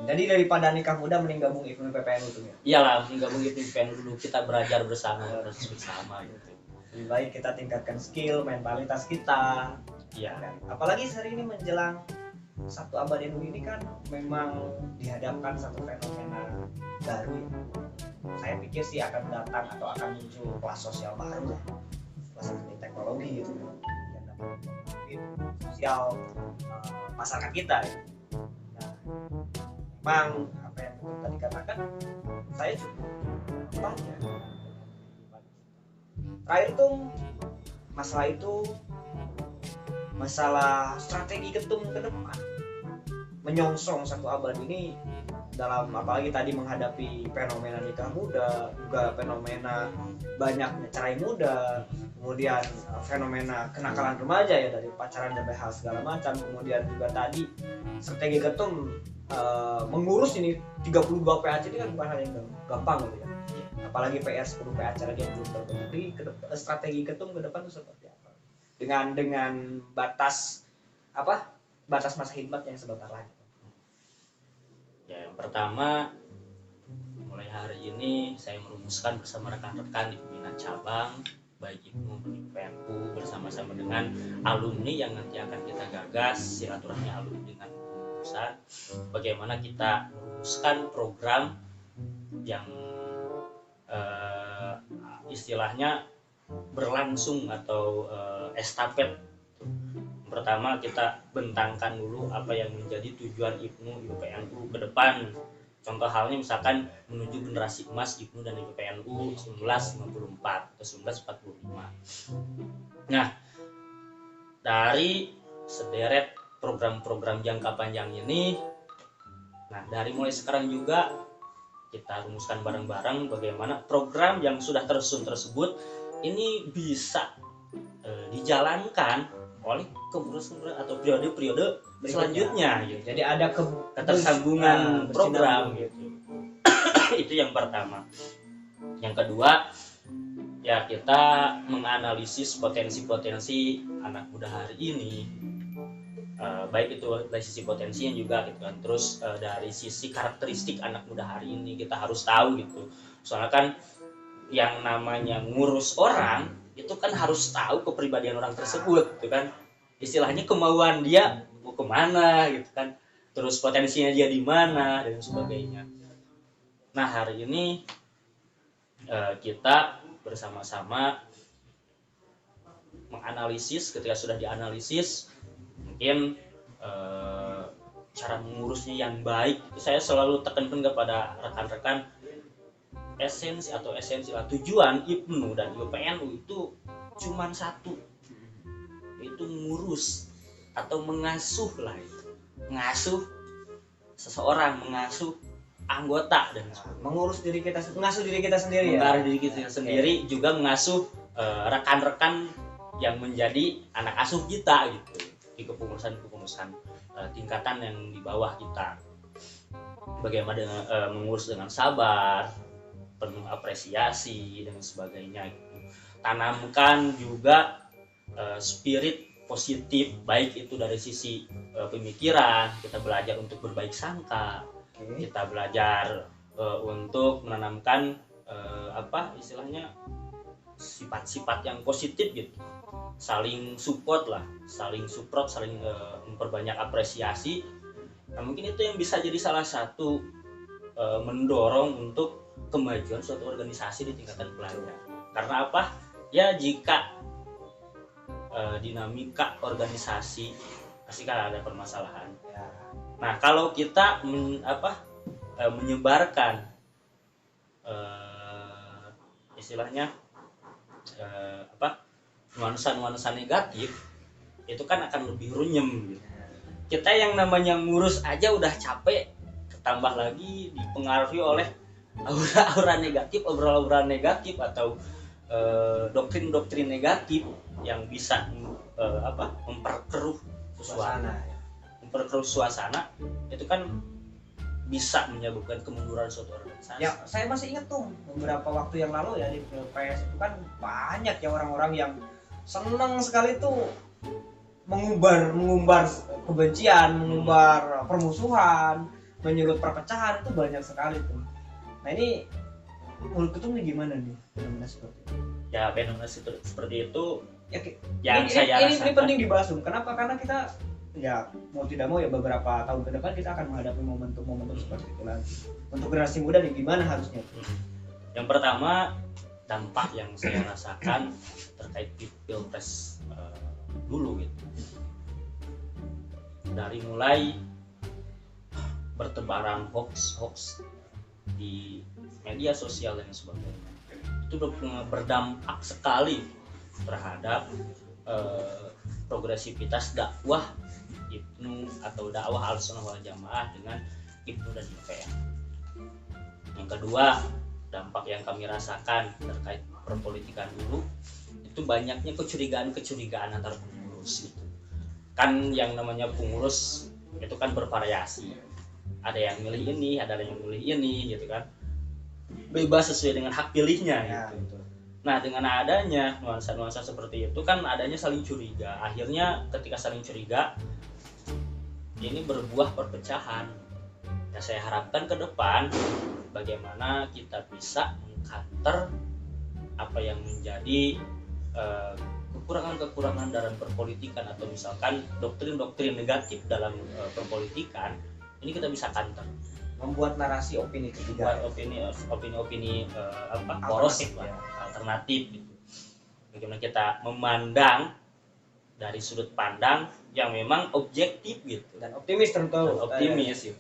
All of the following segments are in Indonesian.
Jadi daripada nikah muda mending gabung IPMI PPNU tuh ya. Iyalah, mending gabung IPMI PPNU dulu, kita belajar bersama gitu. Lebih baik kita tingkatkan skill, mentalitas kita. Iya. Apalagi hari ini menjelang Sabtu Abad NU ini kan memang dihadapkan satu fenomena baru ya. Saya pikir sih akan datang atau akan muncul kelas sosial baru lah, kelas teknologi gitu yang dapat mempengaruhi sosial masyarakat kita ya. Nah, memang apa yang tadi katakan saya cukup baca. Terakhir tuh masalah strategi ketum ke depan menyongsong satu abad ini, dalam apalagi tadi menghadapi fenomena nikah muda, juga fenomena banyaknya cerai muda, kemudian fenomena kenakalan remaja ya dari pacaran dan hal segala macam, kemudian juga tadi strategi ketum mengurus ini 32 PAC ini kan bukan hal yang gampang gitu ya, apalagi PR 10 PAC lagi yang belum terbentuk. Jadi strategi ketum ke depan itu seperti apa dengan batas masa khidmat yang sebentar lagi. Ya, yang pertama, mulai hari ini saya merumuskan bersama rekan-rekan di pimpinan cabang, baik IPMU maupun IPNU, bersama-sama dengan alumni yang nanti akan kita gagas silaturahmi alumni dengan pusat, bagaimana kita merumuskan program yang istilahnya berlangsung atau estafet. Pertama, kita bentangkan dulu apa yang menjadi tujuan IPMU IPNU ke depan. Contoh halnya misalkan menuju generasi emas IPMU dan IPNU 1954 atau 1945. Nah, dari sederet program-program jangka panjang ini, nah dari mulai sekarang juga kita rumuskan bareng-bareng bagaimana program yang sudah tersusun tersebut ini bisa dijalankan oleh kepengurusan atau periode-periode selanjutnya gitu. Jadi ada ketersambungan program gitu. Itu yang pertama. Yang kedua, ya kita menganalisis potensi-potensi anak muda hari ini, baik itu dari sisi potensinya juga gitu kan, terus dari sisi karakteristik anak muda hari ini kita harus tahu gitu. Soalnya kan yang namanya ngurus orang itu kan harus tahu kepribadian orang tersebut gitu kan, istilahnya kemauan dia mau kemana gitu kan, terus potensinya dia di mana dan sebagainya. Nah, hari ini kita bersama-sama menganalisis. Ketika sudah dianalisis, mungkin cara mengurusnya yang baik, saya selalu tekankan kepada rekan-rekan, esensi tujuan IPMU dan IPNU itu cuma satu, itu mengurus atau mengasuh lah, itu mengasuh seseorang, mengasuh anggota dan mengurus diri kita, mengasuh diri kita sendiri ya, mengasuh diri kita sendiri, juga mengasuh rekan-rekan yang menjadi anak asuh kita gitu di kepengurusan tingkatan yang di bawah kita. Bagaimana dengan mengurus dengan sabar, penuh apresiasi dan sebagainya gitu. Tanamkan juga spirit positif, baik itu dari sisi pemikiran, kita belajar untuk berbaik sangka, kita belajar untuk menanamkan istilahnya sifat-sifat yang positif gitu, saling support, saling memperbanyak apresiasi. Nah, mungkin itu yang bisa jadi salah satu mendorong untuk kemajuan suatu organisasi di tingkatan pelajar. Karena apa? Ya, jika dinamika organisasi pasti kan ada permasalahan. Nah, kalau kita menyebarkan istilahnya nuansa-nuansa negatif, itu kan akan lebih runyem gitu. Kita yang namanya ngurus aja udah capek, tambah lagi dipengaruhi oleh aura-aura negatif, obrolan-obrolan negatif atau doktrin-doktrin negatif yang bisa memperkeruh suasana, itu kan bisa menyebabkan kemunduran suatu organisasi. Ya, saya masih ingat tuh beberapa waktu yang lalu ya di Pilpres itu kan banyak ya orang-orang yang senang sekali tuh mengumbar kebencian, mengumbar permusuhan, menyulut perpecahan itu banyak sekali tuh. Nah ini menurut ketum nih gimana nih fenomena seperti itu? Ya fenomena seperti itu Ya, yang ini, saya ini rasakan. penting dibahas dong. Kenapa? Karena kita ya mau tidak mau ya beberapa tahun ke depan kita akan menghadapi momentum-momentum seperti itu lagi. Untuk generasi muda nih gimana harusnya? Yang pertama, dampak yang saya rasakan terkait pilpres dulu gitu. Dari mulai bertebaran hoax di media sosial dan sebagainya, itu berdampak sekali terhadap progresivitas dakwah Ibnu atau dakwah Ahlussunnah wal Jamaah dengan Ibnu dan IPN. Yang kedua, dampak yang kami rasakan terkait perpolitikan dulu itu banyaknya kecurigaan antar pengurus gitu. Kan yang namanya pengurus itu kan bervariasi, ada yang milih ini, ada yang milih ini gitu kan, bebas sesuai dengan hak pilihnya gitu. Nah dengan adanya nuansa-nuansa seperti itu kan adanya saling curiga, akhirnya ketika saling curiga ini berbuah perpecahan. Ya saya harapkan ke depan bagaimana kita bisa mengcounter apa yang menjadi kekurangan-kekurangan dalam perpolitikan atau misalkan doktrin-doktrin negatif dalam perpolitikan, ini kita bisa counter, membuat narasi opini ketiga, opini poros alternatif gitu. Bagaimana kita memandang dari sudut pandang yang memang objektif gitu dan optimis tentu. Optimis gitu.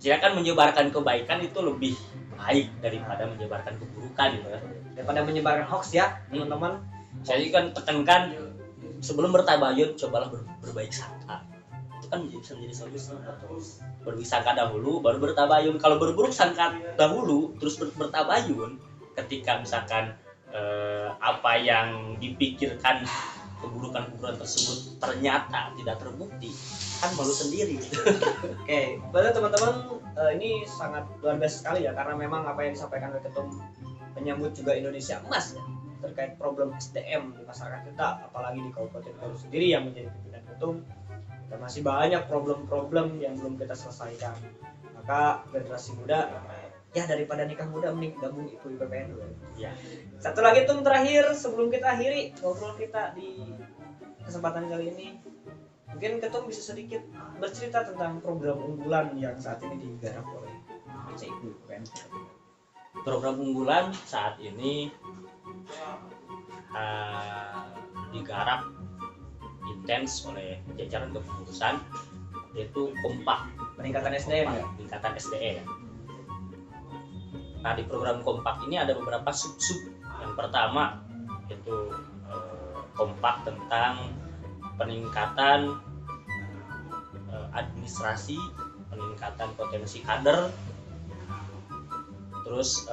Silakan menyebarkan kebaikan itu lebih baik daripada menyebarkan keburukan gitu ya. Daripada menyebarkan hoax ya, teman-teman. Saya kan tekankan sebelum bertabayun cobalah berbaik sangka. Itu kan bisa menjadi solusi. Berbaik sangka dahulu baru bertabayun. Kalau berburuk sangka dahulu terus bertabayun, ketika misalkan apa yang dipikirkan keburukan-keburukan tersebut ternyata tidak terbukti, kan malu sendiri. Oke, berarti teman-teman ini sangat luar biasa sekali ya, karena memang apa yang disampaikan oleh Ketum menyambut juga Indonesia Emas ya, terkait problem SDM di masyarakat kita, apalagi di Kabupaten Garut sendiri yang menjadi pimpinan Ketum. Dan masih banyak problem-problem yang belum kita selesaikan. Maka generasi muda ya daripada nikah muda mending gabung IPU IPPN dulu ya. Satu lagi tuh terakhir sebelum kita akhiri ngobrol kita di kesempatan kali ini, mungkin Ketum bisa sedikit bercerita tentang program unggulan yang saat ini digarap oleh IPU IPPN. Program unggulan saat ini digarap intens oleh jajaran kepengurusan, yaitu kompak peningkatan SDM ya? Peningkatan SDM. Nah di program kompak ini ada beberapa sub-sub. Yang pertama itu kompak tentang peningkatan administrasi, peningkatan potensi kader, terus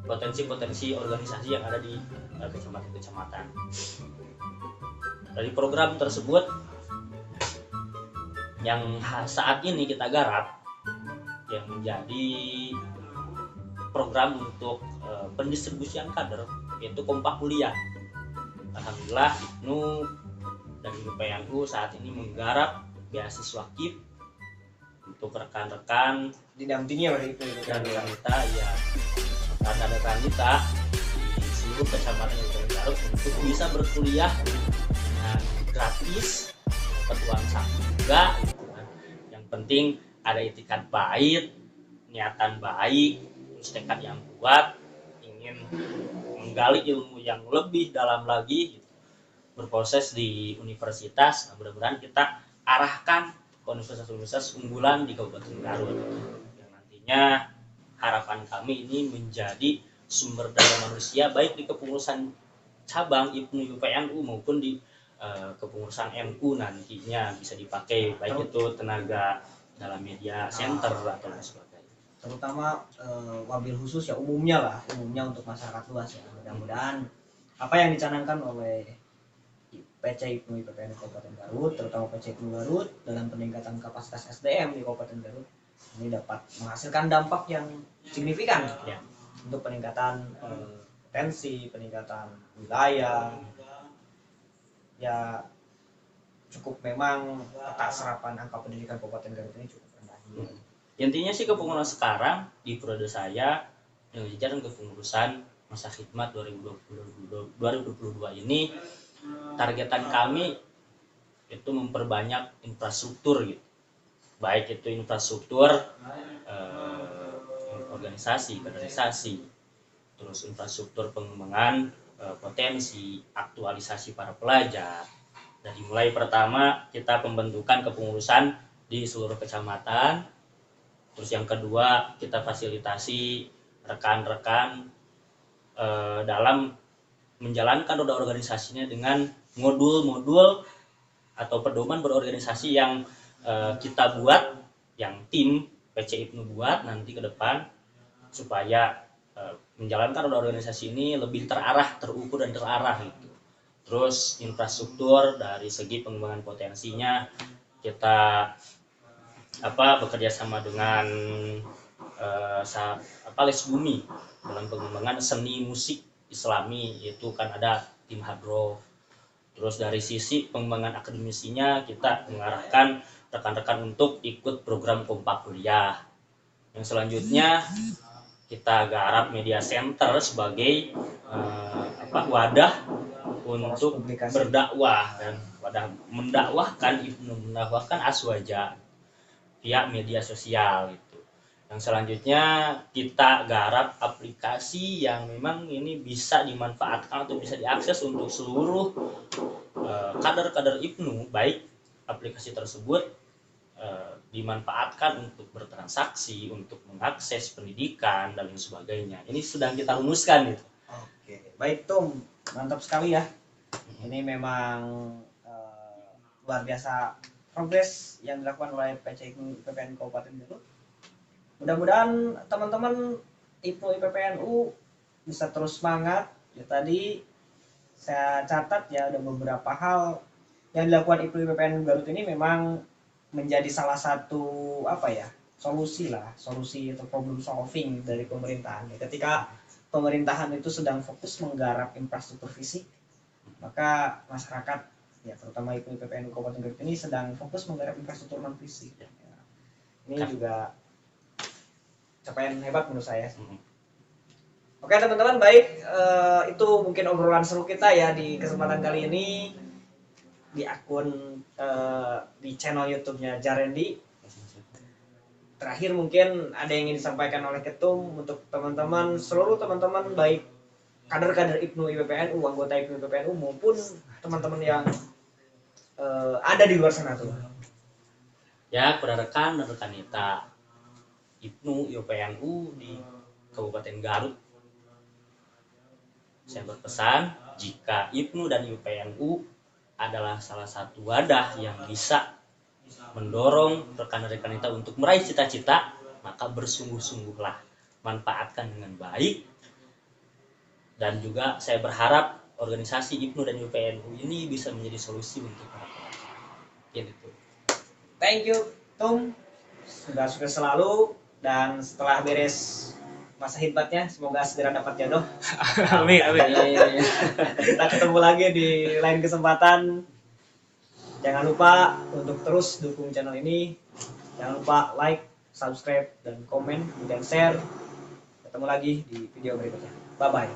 potensi-potensi organisasi yang ada di kecamatan-kecamatan. Dari program tersebut yang saat ini kita garap, yang menjadi program untuk pendistribusian kader, yaitu kompak kuliah. Alhamdulillah IPNU dan IPPNU saat ini menggarap beasiswa KIP untuk rekan-rekan didampingi oleh IPU dan kita ya, rekan-rekan kita di seluruh kecamatan yang ada di Garut untuk bisa berkuliah dengan gratis, dapat uang saku juga gitu kan. Yang penting ada itikat baik, niatan baik, terus tekad yang kuat, ingin menggali ilmu yang lebih dalam lagi gitu. Berproses di universitas. Nah, mudah-mudahan kita arahkan ke universitas-universitas unggulan di Kabupaten Garut yang nantinya harapan kami ini menjadi sumber daya manusia baik di kepengurusan cabang IPNU IPPNU maupun di kepengurusan MU nantinya bisa dipakai baik itu tenaga dalam media center atau sebagainya, terutama wabil khusus ya umumnya untuk masyarakat luas ya. Mudah-mudahan apa yang dicanangkan oleh PC IPNU IPPN Kabupaten Garut, terutama PC IPNU Garut dalam peningkatan kapasitas SDM di Kabupaten Garut ini dapat menghasilkan dampak yang signifikan ya, untuk peningkatan potensi, peningkatan wilayah ya. cukup memang keterserapan angka pendidikan Kabupaten Garut ini cukup rendah. Intinya sih kepengurusan sekarang di periode saya yang jajaran kepengurusan masa khidmat 2022 ini, targetan kami itu memperbanyak infrastruktur gitu, baik itu infrastruktur organisasi, kaderisasi, terus infrastruktur pengembangan potensi, aktualisasi para pelajar. Dari mulai pertama kita pembentukan kepengurusan di seluruh kecamatan, terus yang kedua kita fasilitasi rekan-rekan dalam menjalankan roda organisasinya dengan modul-modul atau pedoman berorganisasi yang kita buat, yang tim PC IPNU buat nanti ke depan, supaya menjalankan roda organisasi ini lebih terarah, terukur dan terarah gitu. Terus infrastruktur dari segi pengembangan potensinya kita bekerja sama dengan Les Bumi dalam pengembangan seni musik Islami, itu kan ada tim hadroh. Terus dari sisi pengembangan akademisinya kita mengarahkan rekan-rekan untuk ikut program kompak kuliah. Yang selanjutnya kita garap media center sebagai wadah untuk berdakwah dan wadah mendakwahkan Aswaja via media sosial gitu. Yang selanjutnya kita garap aplikasi yang memang ini bisa dimanfaatkan atau bisa diakses untuk seluruh kader-kader IPNU, baik aplikasi tersebut dimanfaatkan untuk bertransaksi, untuk mengakses pendidikan dan lain sebagainya. Ini sedang kita rumuskan gitu. Oke, baik Tom, mantap sekali ya. Ini memang luar biasa progres yang dilakukan oleh PC IPPN Kabupaten Garut. Mudah-mudahan teman-teman IPNU IPPNU bisa terus semangat. Ya, tadi saya catat ya ada beberapa hal yang dilakukan IPNU IPPN Garut ini memang menjadi salah satu solusi atau problem solving dari pemerintahan. Ketika pemerintahan itu sedang fokus menggarap infrastruktur fisik, maka masyarakat ya terutama IPNU IPPNU Kabupaten Garut ini sedang fokus menggarap infrastruktur non fisik. Ya. Ini juga capaian hebat menurut saya. Oke teman-teman, baik, itu mungkin obrolan seru kita ya di kesempatan kali ini di akun di channel YouTube-nya Jarendi. Terakhir mungkin ada yang ingin disampaikan oleh Ketum untuk teman-teman, seluruh teman-teman baik kader-kader IPNU IPPNU, anggota IPNU IPPNU maupun teman-teman yang ada di luar sana tuh. Ya, kepada rekan dan rekan kita IPNU IPPNU di Kabupaten Garut, saya berpesan jika IPNU dan IPPNU adalah salah satu wadah yang bisa mendorong rekan-rekan kita untuk meraih cita-cita, maka bersungguh-sungguhlah, manfaatkan dengan baik. Dan juga saya berharap organisasi IPNU dan IPPNU ini bisa menjadi solusi untuk para pelajar. Gitu. Thank you Tom, sudah sukses selalu, dan setelah beres masa khidmatnya semoga segera dapat jodoh. Amin. Kita ketemu lagi di lain kesempatan. Jangan lupa untuk terus dukung channel ini. Jangan lupa like, subscribe, dan komen, dan share. Ketemu lagi di video berikutnya. Bye bye.